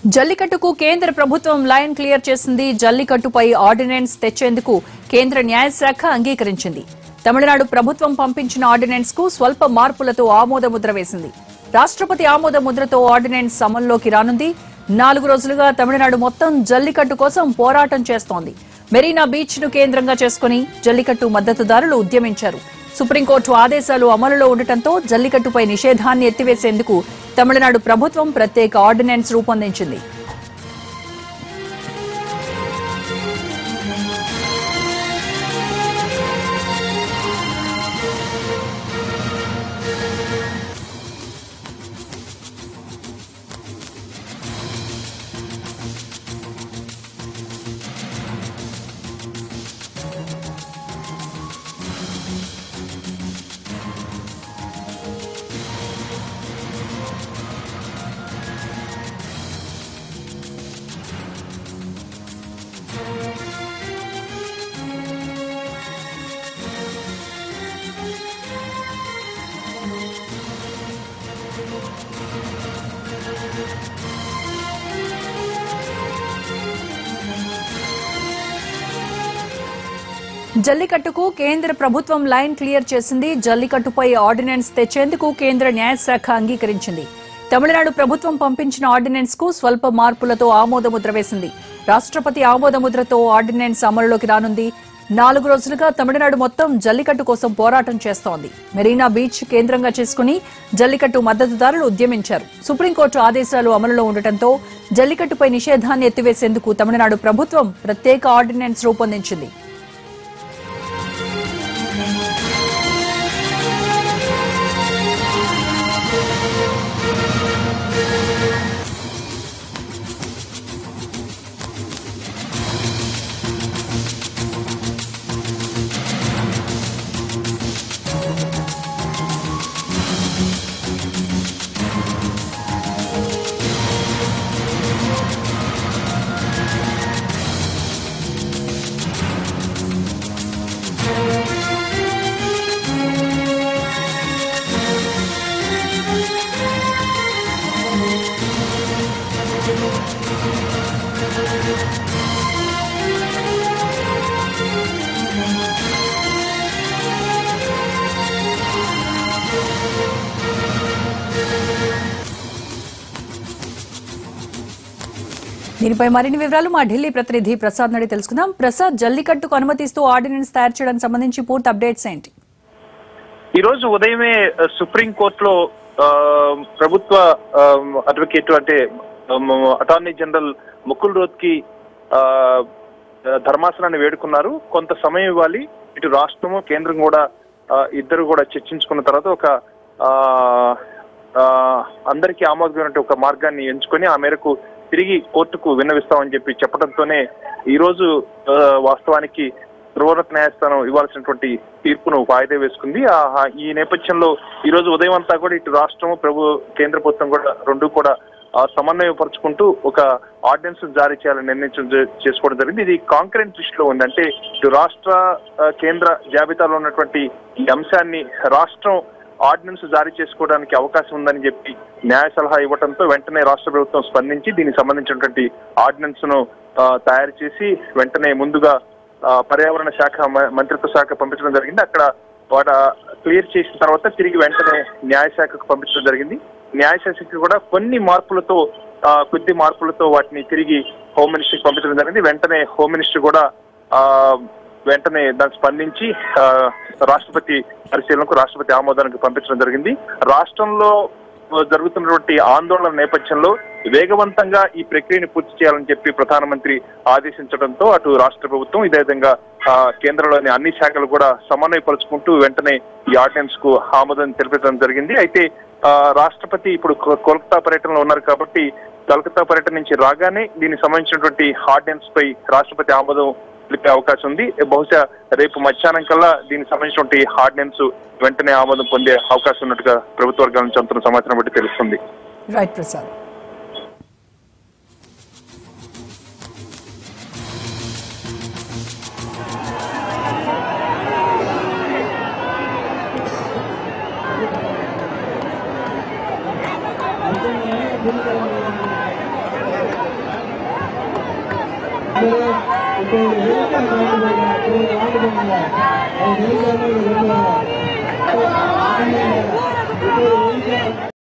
జల్లికట్టుకు కేంద్ర ప్రభుత్వం line clear చేసింది. జల్లికట్టుపై ఆర్డినెన్స్ తెచ్చేందుకు కేంద్ర న్యాయశాఖ అంగీకరించింది. తమిళనాడు ప్రభుత్వం పంపించిన ఆర్డినెన్స్ కు స్వల్ప మార్పులతో ఆమోద ముద్ర వేసింది. రాష్ట్రపతి ఆమోద ముద్రతో ఆర్డినెన్స్ అమల్లోకి రానుంది. 4 రోజులుగా తమిళనాడు మొత్తం జల్లికట్టు కోసం పోరాటం చేస్తోంది. మెరీనా బీచ్ ను కేంద్రంగా చేసుకుని జల్లికట్టు మద్దతుదారులు ఉద్యమించారు. సుప్రీంకోర్టు ఆదేశాలు అమలులో ఉండటంతో జల్లికట్టుపై నిషేధాన్ని ఎత్తివేసేందుకు తమిళనాడు ప్రభుత్వం ప్రత్యేక ఆర్డినెన్స్ రూపొందించింది. జల్లికట్టుకు కేంద్ర ప్రభుత్వం లైన్ క్లియర్ చేసింది. జల్లికట్టుపై ఆర్డినెన్స్ తెచ్చేందుకు కేంద్ర న్యాయశాఖ అంగీకరించింది. తమిళనాడు ప్రభుత్వం పంపించిన ఆర్డినెన్స్ కు స్వల్ప మార్పులతో ఆమోద ముద్ర వేసింది. రాష్ట్రపతి ఆమోద ముద్రతో ఆర్డినెన్స్ అమలులోకి రానుంది. 4 రోజులుగా తమిళనాడు మొత్తం జల్లికట్టు కోసం పోరాటం చేస్తోంది. మెరీనా బీచ్ కేంద్రంగా చేసుకుని జల్లికట్టు మద్దతుదారులు ఉద్యమించారు. సుప్రీంకోర్టు ఆదేశాలు అమలులో ఉండటంతో జల్లికట్టుపై నిషేధాన్ని ఎత్తివేసేందుకు తమిళనాడు ప్రభుత్వం ప్రత్యేక ఆర్డినెన్స్ రూపొందించింది. దీనిపై మరిన్ని వివరాలు మా ఢిల్లీ ప్రతినిధి ప్రసాద్ నడి తెలుసుకుందాం. ప్రసాద్, జల్లికట్టుకు అనుమతిస్తూ ఆర్డినెన్స్ తయారు చేయడానికి సంబంధించి పూర్తి అప్డేట్స్ ఏంటి? ఈ రోజు ఉదయమే సుప్రీంకోర్టులో ప్రభుత్వ అడ్వకేట్ అంటే అటార్నీ జనరల్ ముకుల్ రోత్కి ధర్మాసనాన్ని వేడుకున్నారు. కొంత సమయం ఇవ్వాలి, ఇటు రాష్ట్రము కేంద్రం కూడా ఇద్దరు కూడా చర్చించుకున్న తర్వాత ఒక అందరికీ ఆమోదమైనటువంటి ఒక మార్గాన్ని ఎంచుకొని ఆ మేరకు తిరిగి కోర్టుకు విన్నవిస్తామని చెప్పి చెప్పడంతోనే ఈ రోజు వాస్తవానికి సర్వోన్నత న్యాయస్థానం ఇవ్వాల్సినటువంటి తీర్పును వాయిదా వేసుకుంది. ఈ నేపథ్యంలో ఈ రోజు ఉదయం అంతా కూడా ఇటు రాష్ట్రము కేంద్ర ప్రభుత్వం కూడా రెండు కూడా సమన్వయపరుచుకుంటూ ఒక ఆర్డినెన్స్ జారీ చేయాలని నిర్ణయించడం చేసుకోవడం జరిగింది. ఇది కాంకరెంట్ దృష్టిలో ఉంది. అంటే ఇటు రాష్ట్ర కేంద్ర జాబితాలో ఉన్నటువంటి ఈ అంశాన్ని రాష్ట్రం ఆర్డినెన్స్ జారీ చేసుకోవడానికి అవకాశం ఉందని చెప్పి న్యాయ సలహా ఇవ్వడంతో వెంటనే రాష్ట్ర ప్రభుత్వం స్పందించి దీనికి సంబంధించినటువంటి ఆర్డినెన్స్ ను తయారు చేసి వెంటనే ముందుగా పర్యావరణ శాఖ మంత్రిత్వ శాఖ పంపించడం జరిగింది. అక్కడ వాటి క్లియర్ చేసిన తర్వాత తిరిగి వెంటనే న్యాయశాఖకు పంపించడం జరిగింది. న్యాయశాఖకి కూడా కొద్ది మార్పులతో వాటిని తిరిగి హోమ్ మినిస్టర్కి పంపించడం జరిగింది. వెంటనే హోమ్ మినిస్టర్ కూడా వెంటనే దానికి స్పందించి రాష్ట్రపతి పరిశీలనకు రాష్ట్రపతి ఆమోదానికి పంపించడం జరిగింది. రాష్ట్రంలో జరుగుతున్నటువంటి ఆందోళన నేపథ్యంలో వేగవంతంగా ఈ ప్రక్రియను పూర్తి చేయాలని చెప్పి ప్రధానమంత్రి ఆదేశించడంతో అటు రాష్ట్ర ప్రభుత్వం ఇదే విధంగా కేంద్రంలోని అన్ని శాఖలు కూడా సమన్వయపరుచుకుంటూ వెంటనే ఈ ఆర్డినెన్స్ కు ఆమోదం తెలిపడం జరిగింది. అయితే రాష్ట్రపతి ఇప్పుడు కోల్కతా పర్యటనలో ఉన్నారు కాబట్టి కోల్కతా పర్యటన నుంచి రాగానే దీనికి సంబంధించినటువంటి ఆర్డినెన్స్ పై రాష్ట్రపతి ఆమోదం తెలిపే అవకాశం ఉంది. బహుశా రేపు మధ్యాహ్నం కల్లా దీనికి సంబంధించినటువంటి ఆర్డినెన్స్ వెంటనే ఆమోదం పొందే అవకాశం ఉన్నట్టుగా ప్రభుత్వ వర్గాల నుంచి అందుతున్న సమాచారం బట్టి తెలుస్తుంది. రైట్ ప్రసాద్. Thank you.